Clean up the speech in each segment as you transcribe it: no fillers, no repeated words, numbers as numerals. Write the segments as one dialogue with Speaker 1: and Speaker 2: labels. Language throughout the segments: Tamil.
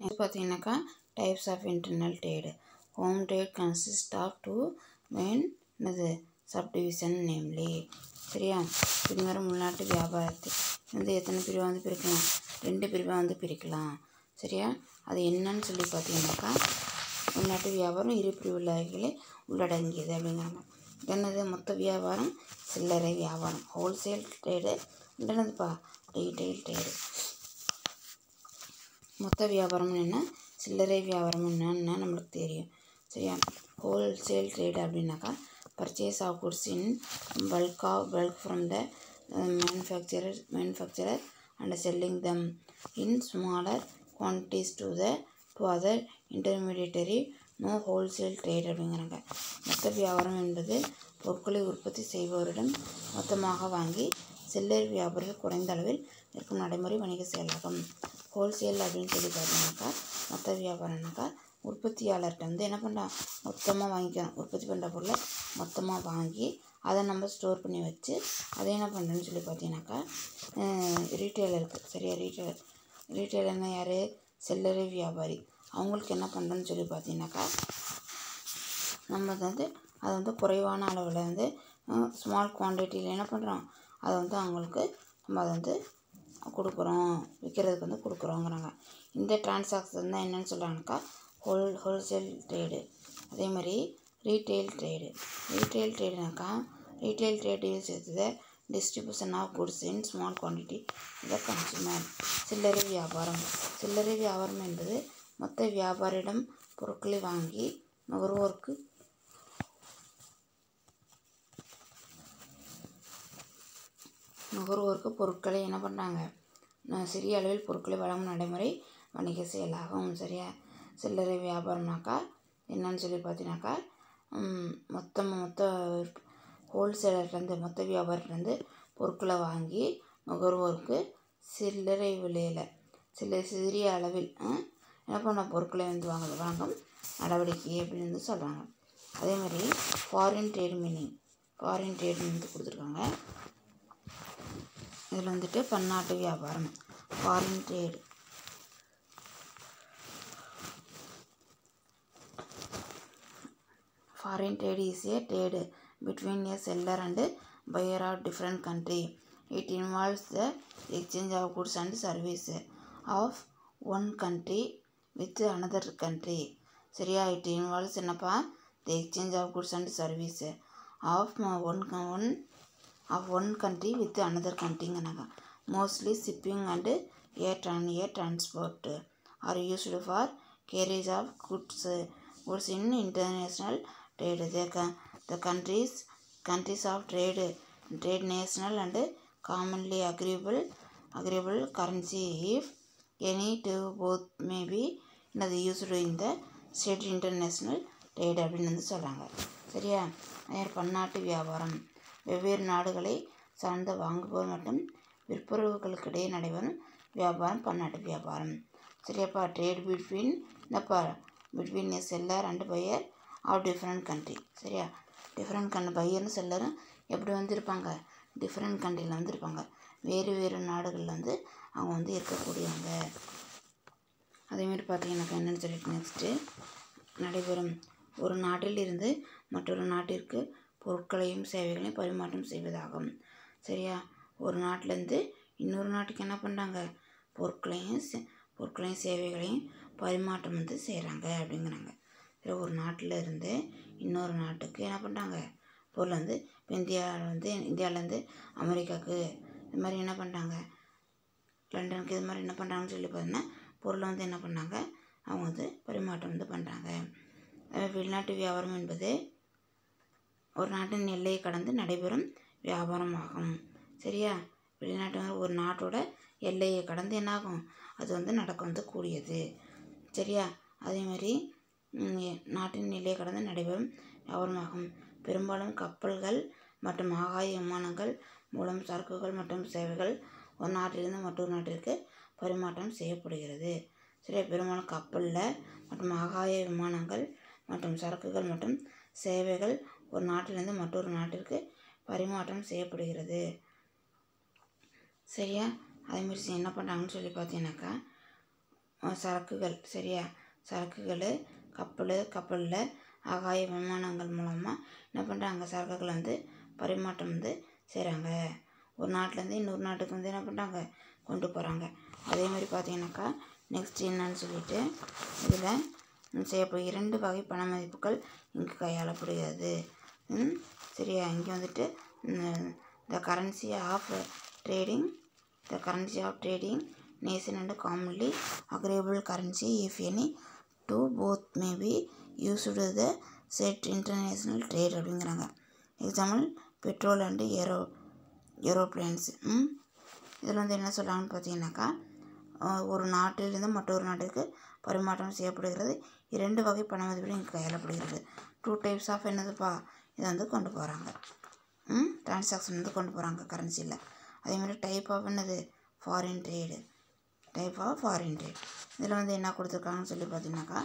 Speaker 1: நெக்ஸ்ட் பார்த்தீங்கன்னாக்கா types of internal trade. Home trade consist of 2 main subdivision namely. சரியா, பின்வரும் உள்நாட்டு வியாபாரத்தை எத்தனை பிரிவாக பிரிக்கலாம்? 2 பிரிவாக பிரிக்கலாம். சரியா, அது என்னன்னு சொல்லி பார்த்தீங்கன்னாக்கா உள்நாட்டு வியாபாரம் 2 பிரிவுகளை உள்ளடங்கியது அப்படிங்கிறாங்க. என்னது? மொத்த வியாபாரம், சில்லறை வியாபாரம். ஹோல்சேல் ட்ரேடு, என்னதுப்பா? Retail trade. மொத்த வியாபாரம் என்ன, சில்லறை வியாபாரம் என்னன்னா நம்மளுக்கு தெரியும். சரியா, ஹோல்சேல் ட்ரேடு அப்படின்னாக்கா purchase of goods in bulk from the manufacturer and selling them in smaller quantities to other intermediary. No wholesale trade அப்படிங்கிறாங்க. மொத்த வியாபாரம் என்பது பொருட்களை உற்பத்தி செய்பவரிடம் மொத்தமாக வாங்கி சில்லறை வியாபாரிகள் குறைந்த அளவில் இருக்கும் நடைமுறை வணிக செயலாகும். ஹோல்சேல் அப்படின்னு சொல்லி பார்த்தீங்கன்னாக்கா மொத்த வியாபாரம்னாக்கா உற்பத்தியாளர்கிட்ட என்ன பண்ணுறான், மொத்தமாக வாங்கிக்கிறோம். உற்பத்தி பண்ணுற பொருளை மொத்தமாக வாங்கி அதை நம்ம ஸ்டோர் பண்ணி வச்சு அதை என்ன பண்ணுறோன்னு சொல்லி பார்த்தீங்கன்னாக்கா ரீட்டைலருக்கு. சரியா, ரீட்டைலர்னா யார்? சில்லறை வியாபாரி. அவங்களுக்கு என்ன பண்ணுறோன்னு சொல்லி பார்த்தீங்கன்னாக்கா நம்ம அதை குறைவான அளவில் ஸ்மால் குவான்டிட்டியில் என்ன பண்ணுறோம், அதை அவங்களுக்கு நம்ம அதை கொடுக்குறோம், விற்கிறதுக்கு கொடுக்குறோங்கிறாங்க. இந்த டிரான்சாக்ஷன் தான் என்னென்னு சொல்கிறாங்கனாக்கா ஹோல்சேல் ட்ரேடு. அதே மாதிரி ரீட்டைல் ட்ரேடுனாக்கா ரீட்டைல் ட்ரேடு சேர்த்து distribution of goods in small quantity the consumer. சில்லறை வியாபாரம் என்பது மொத்த வியாபாரியிடம் பொருட்களை வாங்கி நுகர்வோருக்கு பொருட்களை என்ன பண்ணுறாங்க, சிறிய அளவில் பொருட்களை வழங்கும் நடைமுறை வணிக செயலாகும். சரியா, சில்லறை வியாபாரம்னாக்கா என்னன்னு சொல்லி பார்த்தீங்கன்னாக்கா மொத்த ஹோல்சேலர்லேருந்து மொத்த வியாபாரிலேருந்து பொருட்களை வாங்கி நுகர்வோருக்கு சில்லறை விலையில் சிறிய அளவில் என்ன பண்ண பொருட்களை வாங்கும் நடவடிக்கை அப்படின்னு சொல்கிறாங்க. அதே மாதிரி ஃபாரின் ட்ரேடுன்னு கொடுத்துருக்காங்க. இதில் பன்னாட்டு வியாபாரம். Foreign trade is a trade between a seller and buyer of different country. It involves the exchange of goods and services of one country with another country. சரியா, it involves என்னப்பா, the exchange of goods and services of one country with another countryங்கிறாங்க. Mostly shipping and air transport are used for carriage of goods in international trade. The countries of trade national and commonly agreeable currency, if any, to both may be used in the state international trade அப்படின்னு சொல்கிறாங்க. சரியா, பன்னாட்டு வியாபாரம் வெவ்வேறு நாடுகளை சார்ந்த வாங்குபவர் மற்றும் விற்பவர்களுக்கிடையே நடைபெறும் வியாபாரம் பன்னாட்டு வியாபாரம். சரியாப்பா, trade between a seller and buyer of different country. சரியா, டிஃப்ரெண்ட் பையரும் செல்லரும் எப்படி இருப்பாங்க, டிஃப்ரெண்ட் கண்ட்ரியில் இருப்பாங்க, வேறு நாடுகளில் அவங்க இருக்கக்கூடியவங்க. அதேமாதிரி பார்த்தீங்கன்னாக்கா என்னென்னு சொல்லிட்டு நெக்ஸ்ட்டு நடைபெறும் ஒரு நாட்டில் இருந்து மற்றொரு நாட்டிற்கு பொருட்களையும் சேவைகளையும் பரிமாற்றம் செய்வதாகும். சரியா, ஒரு நாட்டிலேருந்து இன்னொரு நாட்டுக்கு என்ன பண்ணுறாங்க, பொருட்களையும் சேவைகளையும் பரிமாற்றம் செய்கிறாங்க அப்படிங்கிறாங்க. சரி, ஒரு நாட்டில் இருந்து இன்னொரு நாட்டுக்கு என்ன பண்ணுறாங்க, பொருள் இப்போ இந்தியாவிலேருந்து அமெரிக்காவுக்கு இது மாதிரி என்ன பண்ணுறாங்க, லண்டனுக்கு இது மாதிரி என்ன பண்ணுறாங்கன்னு சொல்லி பார்த்தீங்கன்னா பொருளை என்ன பண்ணாங்க, அவங்க பரிமாற்றம் பண்ணுறாங்க. வெளிநாட்டு வியாபாரம் என்பது ஒரு நாட்டின் எல்லையை கடந்து நடைபெறும் வியாபாரமாகும். சரியா, வெளிநாட்டு ஒரு நாட்டோட எல்லையை கடந்து என்னாகும், அது நடக்க கூடியது. சரியா, அதே மாதிரி நாட்டின் எல்லையை கடந்து நடைபெறும் வியாபாரமாகும். பெரும்பாலும் கப்பல்கள் மற்றும் ஆகாய விமானங்கள் மூலம் சரக்குகள் மற்றும் சேவைகள் ஒரு நாட்டிலிருந்து மற்றொரு நாட்டிற்கு பரிமாற்றம் செய்யப்படுகிறது. சரியா, பெரும்பாலும் கப்பலில் மற்றும் ஆகாய விமானங்கள் மற்றும் சரக்குகள் மற்றும் சேவைகள் ஒரு நாட்டிலிருந்து மற்றொரு நாட்டிற்கு பரிமாற்றம் செய்யப்படுகிறது. சரியா, அதேமாதிரி என்ன பண்ணுறாங்கன்னு சொல்லி பார்த்தீங்கன்னாக்கா சரக்குகள் சரியா சரக்குகள் கப்பலில் ஆகாய விமானங்கள் மூலமாக என்ன பண்ணுறாங்க சரக்குகளை வந்து பரிமாற்றம் வந்து செய்கிறாங்க. ஒரு நாட்டிலேருந்து இன்னொரு நாட்டுக்கு வந்து என்ன பண்ணுறாங்க கொண்டு போகிறாங்க. அதே மாதிரி பார்த்தீங்கன்னாக்கா நெக்ஸ்ட் என்னன்னு சொல்லிட்டு இதில் செய்யப்படும் 2 வகை பண மதிப்புகள் இங்கு கையாளப்படுகிறது. சரியா இங்கே வந்துட்டு the currency of trading nation and commonly agreeable currency if any to both may be used the set international trade அப்படிங்கிறாங்க. Example petrol and aeroplanes. இதில் வந்து என்ன சொல்கிறாங்கன்னு பார்த்தீங்கன்னாக்கா ஒரு நாட்டிலிருந்து மற்றொரு நாட்டிற்கு பரிமாற்றம் செய்யப்படுகிறது. 2 வகை பண மதிப்பீடு இங்கே கையாளப்படுகிறது. 2 டைப்ஸ் ஆஃப் என்னதுப்பா இதை வந்து கொண்டு போகிறாங்க. டிரான்சாக்ஷன் வந்து கொண்டு போகிறாங்க கரன்சியில். அதேமாதிரி டைப் ஆஃப் என்னது ஃபாரின் ட்ரேடு. இதில் வந்து என்ன கொடுத்துருக்காங்கன்னு சொல்லி பார்த்தீங்கன்னாக்கா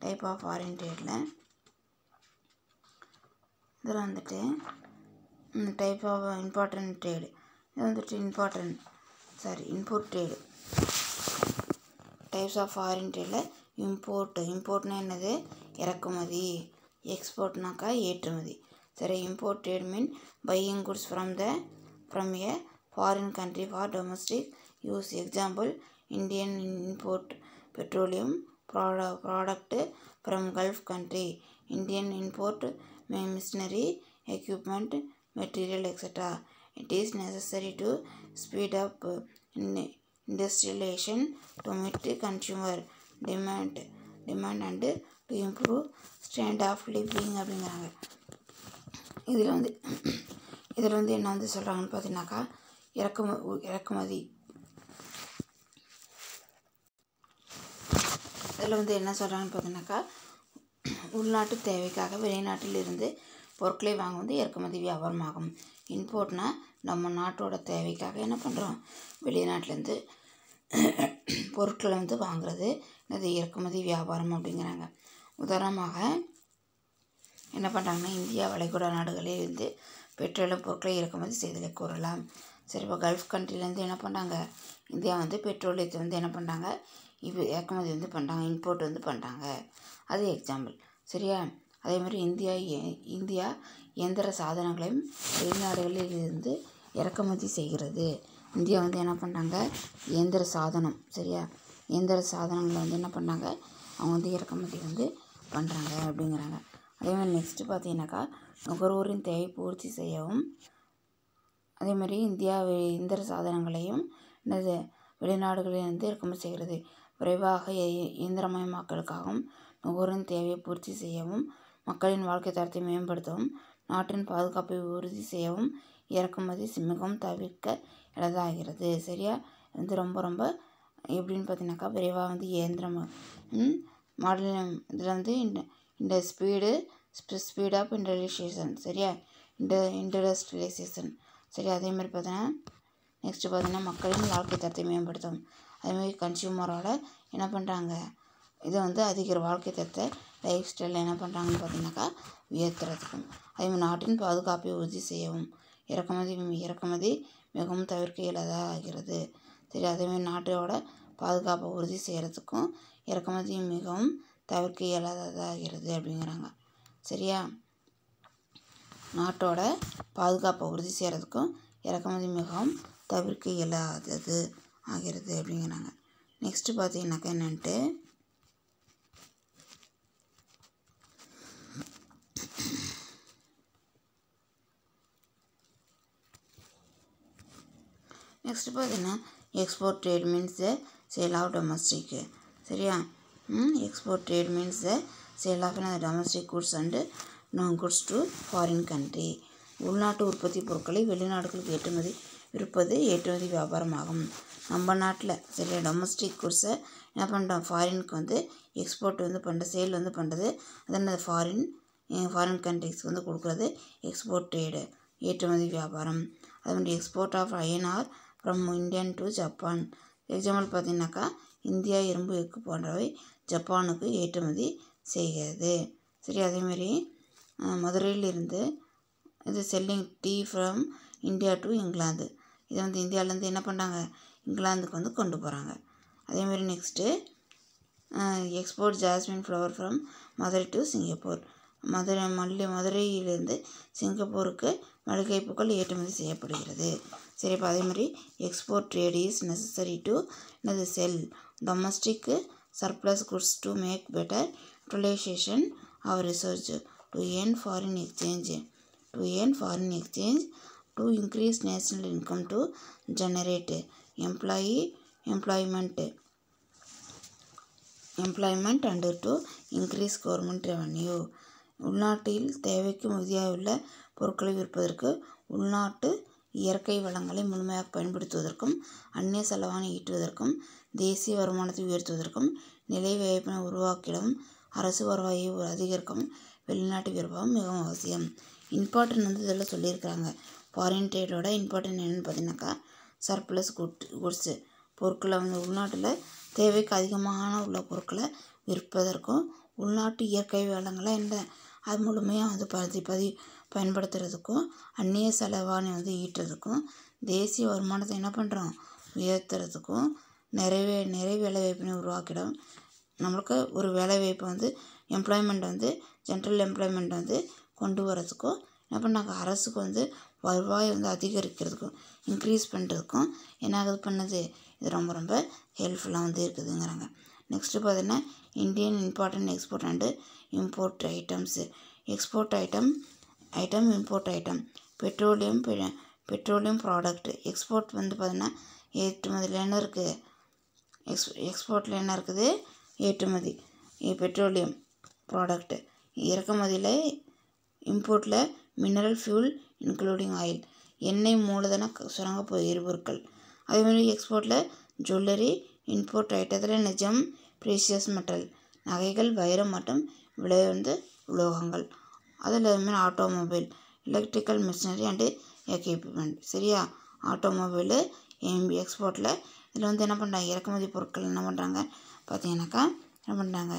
Speaker 1: டைப் ஆஃப் ஃபாரின் ட்ரேடில் இதில் வந்துட்டு டைப் ஆஃப் இம்பார்ட்டன்ட் ட்ரேடு. இது வந்துட்டு import trade. Types of foreign ட்ரேடில் இம்போர்ட்னா என்னது இறக்குமதி, எக்ஸ்போர்ட்னாக்கா ஏற்றுமதி. சரி import trade mean buying goods from a foreign country for domestic use. Example Indian import petroleum product from Gulf country. Indian import machinery equipment material etcetera. It is necessary to speed up industrialization to meet consumer demand and to improve standard of living அப்படிங்கிறாங்க. இதில் வந்து என்ன வந்து சொல்கிறாங்கன்னு பார்த்தீங்கன்னாக்கா இறக்குமதி. இதில் வந்து என்ன சொல்கிறாங்கன்னு பார்த்தீங்கன்னாக்கா உள்நாட்டு தேவைக்காக வெளிநாட்டில் இருந்து பொருட்களை வாங்க வந்து இறக்குமதி வியாபாரமாகும். இம்போர்ட்னா நம்ம நாட்டோட தேவைக்காக என்ன பண்ணுறோம் வெளிநாட்டிலேருந்து பொருட்களை வந்து வாங்குறது அது இறக்குமதி வியாபாரம் அப்படிங்கிறாங்க. உதாரணமாக என்ன பண்ணுறாங்கன்னா இந்தியா வளைகுடா நாடுகளில் இருந்து பெட்ரோலியம் பொருட்களை இறக்குமதி செய்தலை கூறலாம். சரி இப்போ கல்ஃப் கண்ட்ரிலேருந்து என்ன பண்ணுறாங்க இந்தியா வந்து பெட்ரோலியத்தை வந்து என்ன பண்ணுறாங்க இப்போ இறக்குமதி வந்து பண்ணுறாங்க, இம்போர்ட் வந்து பண்ணுறாங்க. அது எக்ஸாம்பிள் சரியா. அதே மாதிரி இந்தியா இயந்திர சாதனங்களையும் வெளிநாடுகளில் இருந்து இறக்குமதி செய்கிறது. இந்தியா வந்து என்ன பண்ணுறாங்க இயந்திர சாதனம் சரியா இயந்திர சாதனங்களை வந்து என்ன பண்ணுறாங்க அவங்க வந்து இறக்குமதி வந்து பண்ணுறாங்க அப்படிங்கிறாங்க. அதே மாதிரி நெக்ஸ்ட்டு பார்த்தீங்கன்னாக்கா நுகர்வோரின் தேவை பூர்த்தி செய்யவும் அதே மாதிரி இந்தியா இயந்திர சாதனங்களையும் என்னது வெளிநாடுகளில் இருந்து இறக்குமதி செய்கிறது. விரைவாக இயந்திரமயமாக்கலுக்காகவும் நுகர்வோரின் தேவையை பூர்த்தி செய்யவும் மக்களின் வாழ்க்கை தரத்தை மேம்படுத்தவும் நாட்டின் பாதுகாப்பை உறுதி செய்யவும் இறக்குமதி மிகவும் தவிர்க்க எளிதாகிறது. சரியா வந்து ரொம்ப எப்படின்னு பார்த்தீங்கன்னாக்கா விரைவாக வந்து இயந்திரம் மாடலிங் இதில் வந்து இந்த ஸ்பீட் ஆஃப் இண்டஸ்ட்ரியலைசேஷன் சரியா இண்டஸ்ட்ரியலைசேஷன் சரியா. அதே மாதிரி பார்த்தீங்கன்னா நெக்ஸ்ட்டு பார்த்தீங்கன்னா மக்களின் வாழ்க்கை தரத்தை மேம்படுத்தும். அதேமாதிரி கன்சியூமரோட என்ன பண்ணுறாங்க இதை வந்து அதிக வாழ்க்கை தரத்தை லைஃப் ஸ்டைலில் என்ன பண்ணுறாங்கன்னு பார்த்தீங்கன்னாக்கா உயர்த்துறதுக்கும் அதேமாதிரி நாட்டின் பாதுகாப்பை உறுதி செய்யவும் இறக்குமதி மிகவும் தவிர்க்க இயலாததாக ஆகிறது. சரி அதேமாதிரி நாட்டோட பாதுகாப்பை உறுதி செய்கிறதுக்கும் இறக்குமதி மிகவும் தவிர்க்க இயலாததாக ஆகிறது அப்படிங்கிறாங்க. சரியா நாட்டோட பாதுகாப்பை உறுதி செய்கிறதுக்கும் இறக்குமதி மிகவும் தவிர்க்க இயலாதது ஆகிறது அப்படிங்கிறாங்க. நெக்ஸ்ட்டு பார்த்தீங்கன்னாக்கா என்னன்ட்டு நெக்ஸ்ட்டு பார்த்தீங்கன்னா export trade means the sale of domestic. சரியா export trade means the sale of domestic goods and goods to foreign country. உள்நாட்டு உற்பத்தி பொருட்களை வெளிநாடுகளுக்கு ஏற்றுமதி வியாபாரமாகும். நம்ம நாட்டில் சரியா டொமஸ்டிக் குட்ஸை என்ன பண்ணுறோம் ஃபாரினுக்கு வந்து எக்ஸ்போர்ட் வந்து பண்ணுறது சேல் வந்து பண்ணுறது அதனால் ஃபாரின் கண்ட்ரிஸ்க்கு வந்து கொடுக்குறது எக்ஸ்போர்ட் ட்ரேடு ஏற்றுமதி வியாபாரம். அது மாதிரி export of iron ore from Indian to Japan. Example பார்த்தீங்கன்னாக்கா இந்தியா இரும்பு எஃகு போன்றவை ஜப்பானுக்கு ஏற்றுமதி செய்கிறது. சரி அதேமாரி மதுரையில் இருந்து இது selling tea from India to England. இதை வந்து இந்தியாவிலேருந்து என்ன பண்ணுறாங்க இங்கிலாந்துக்கு வந்து கொண்டு போகிறாங்க. அதேமாரி next export jasmine flower from Madurai to Singapore. மதுரையிலிருந்து சிங்கப்பூருக்கு மல்லிகைப்பூக்கள் ஏற்றுமதி செய்யப்படுகிறது. சரி, இப்போ அதே மாதிரி export trade is necessary to என்னது sell domestic surplus goods to make better utilisation of resource to earn foreign exchange to increase national income to generate employment and to increase government revenue. உள்நாட்டில் தேவைக்கு மிகுதியாயுள்ள பொருட்களை விற்பதற்கு உள்நாட்டு இயற்கை வளங்களை முழுமையாக பயன்படுத்துவதற்கும் அந்நிய செலவாணி ஈட்டுவதற்கும் தேசிய வருமானத்தை உயர்த்துவதற்கும் நிலை வாய்ப்பினை உருவாக்கிடவும் அரசு வருவாயை அதிகரிக்கும் வெளிநாட்டு வியாபாரம் மிகவும் அவசியம். இம்பார்ட்டன்ட் இதெல்லாம் சொல்லியிருக்கிறாங்க. ஃபாரின் ட்ரேடோட இம்பார்ட்டன்ட் என்னென்னு பார்த்தீங்கன்னாக்கா சர்ப்ளஸ் குட்ஸு பொருட்களை உள்நாட்டில் தேவைக்கு அதிகமான உள்ள பொருட்களை விற்பதற்கும் உள்நாட்டு இயற்கை வளங்களை அது முழுமையாக பயன்படுத்துறதுக்கும் அந்நிய செலவாணி ஈட்டுறதுக்கும் தேசிய வருமானத்தை என்ன பண்ணுறோம் உயர்த்துறதுக்கும் நிறைய வேலைவாய்ப்பினை உருவாக்கிடும். நம்மளுக்கு ஒரு வேலைவாய்ப்பு எம்ப்ளாய்மெண்ட் ஜென்ரல் எம்ப்ளாய்மெண்ட் கொண்டு வரதுக்கும் என்ன பண்ணாங்க அரசுக்கு வருவாய் அதிகரிக்கிறதுக்கும் இன்க்ரீஸ் பண்ணுறதுக்கும் என்ன பண்ணுது இது ரொம்ப ரொம்ப ஹெல்ப்ஃபுல்லாக இருக்குதுங்கிறாங்க. நெக்ஸ்ட்டு பார்த்தீங்கன்னா Indian important export and import items. Export item import item petroleum product. Export பார்த்தீங்கன்னா ஏற்றுமதியில் என்ன இருக்குது எக்ஸ்போர்ட்டில் என்ன இருக்குது ஏற்றுமதி பெட்ரோலியம் ப்ராடக்ட். இறக்குமதியில் இம்போர்ட்டில் மினரல் ஃபியூல் இன்க்ளூடிங் ஆயில் எண்ணெய் மூலதன சுரங்க எரிபொருட்கள். அதேமாதிரி எக்ஸ்போர்ட்டில் ஜுவல்லரி இம்போர்ட் ஐட்டத்தில் நிஜம் ப்ரீஷியஸ் மெட்டல் நகைகள் வைரம் மற்றும் விலை உலோகங்கள். அதில் அதுமாதிரி automobile electrical machinery and equipment. சரியா, ஆட்டோமொபைலு எக்ஸ்போர்ட்டில் இதில் என்ன பண்ணுறாங்க இறக்குமதி பொருட்கள் என்ன பண்ணுறாங்க பார்த்தீங்கன்னாக்கா என்ன பண்ணுறாங்க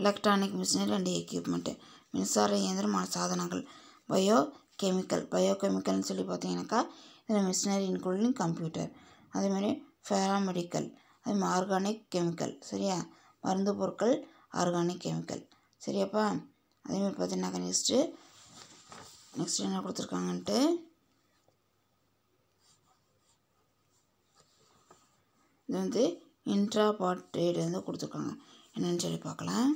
Speaker 1: எலக்ட்ரானிக் மிஷினரி அண்டு எக்யூப்மெண்ட்டு மின்சார இயந்திரமான சாதனங்கள். பயோகெமிக்கல்னு சொல்லி பார்த்தீங்கன்னாக்கா இதில் மிஷினரி இன்க்ளூடிங் கம்ப்யூட்டர். அதேமாதிரி பேராமெடிக்கல் அதேமாதிரி ஆர்கானிக் கெமிக்கல். சரியா, மருந்து பொருட்கள் ஆர்கானிக் கெமிக்கல். சரியாப்பா. அதேமாதிரி பார்த்தீங்கன்னாக்கா நெக்ஸ்ட்டு என்ன கொடுத்துருக்காங்கன்ட்டு இது இன்ட்ரா பார்ட் ட்ரேடு கொடுத்துருக்காங்க என்னென்னு சொல்லி பார்க்கலாம்.